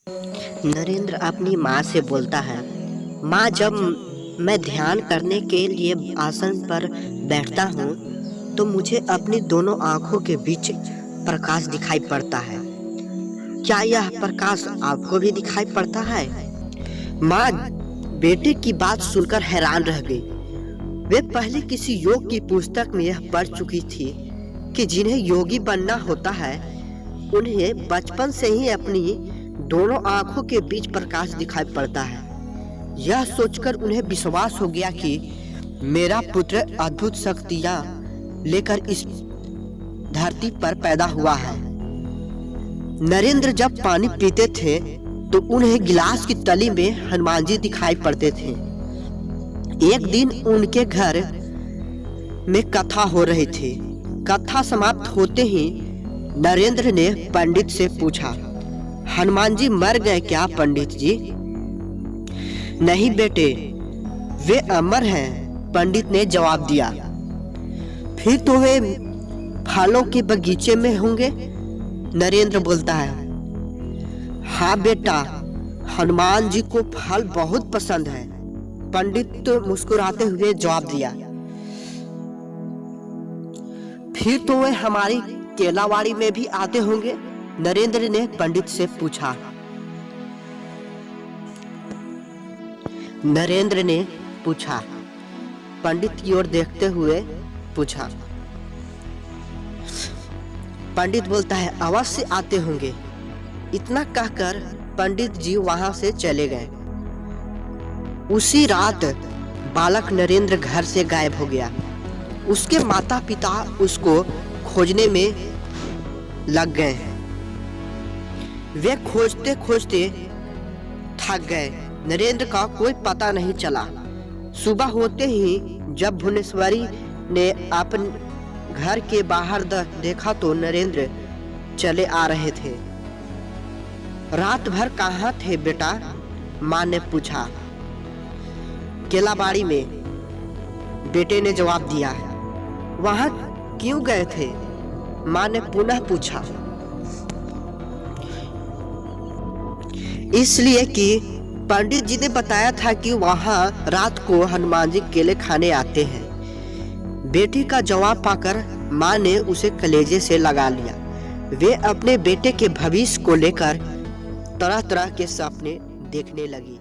नरेंद्र अपनी माँ से बोलता है, माँ, जब मैं ध्यान करने के लिए आसन पर बैठता हूँ तो मुझे अपनी दोनों आँखों के बीच प्रकाश दिखाई पड़ता है। क्या यह प्रकाश आपको भी दिखाई पड़ता है? माँ बेटे की बात सुनकर हैरान रह गई। वे पहले किसी योग की पुस्तक में यह पढ़ चुकी थी कि जिन्हें योगी बनना होता है उन्हें बचपन से ही अपनी दोनों आंखों के बीच प्रकाश दिखाई पड़ता है। यह सोचकर उन्हें विश्वास हो गया कि मेरा पुत्र अद्भुत शक्तियां लेकर इस धरती पर पैदा हुआ है। नरेंद्र जब पानी पीते थे तो उन्हें गिलास की तली में हनुमान जी दिखाई पड़ते थे। एक दिन उनके घर में कथा हो रही थी। कथा समाप्त होते ही नरेंद्र ने पंडित से पूछा, हनुमान जी मर गए क्या पंडित जी? नहीं बेटे, वे अमर हैं, पंडित ने जवाब दिया। फिर तो वे फलों के बगीचे में होंगे, नरेंद्र बोलता है। हाँ बेटा, हनुमान जी को फल बहुत पसंद है, पंडित मुस्कुराते हुए जवाब दिया। फिर तो वे हमारी केलावाड़ी में भी आते होंगे, नरेंद्र ने पंडित से पूछा। नरेंद्र ने पूछा, पंडित की ओर देखते हुए पूछा। पंडित बोलता है, अवश्य आते होंगे। इतना कहकर पंडित जी वहां से चले गए। उसी रात बालक नरेंद्र घर से गायब हो गया। उसके माता पिता उसको खोजने में लग गए। वे खोजते खोजते थक गए। नरेंद्र का कोई पता नहीं चला। सुबह होते ही जब भुवनेश्वरी ने अपने घर के बाहर देखा तो नरेंद्र चले आ रहे थे। रात भर कहाँ थे बेटा? माँ ने पूछा। केलाबाड़ी में, बेटे ने जवाब दिया। वहां क्यों गए थे? माँ ने पुनः पूछा। इसलिए कि पंडित जी ने बताया था कि वहां रात को हनुमान जी केले खाने आते हैं। बेटे का जवाब पाकर माँ ने उसे कलेजे से लगा लिया। वे अपने बेटे के भविष्य को लेकर तरह तरह के सपने देखने लगी।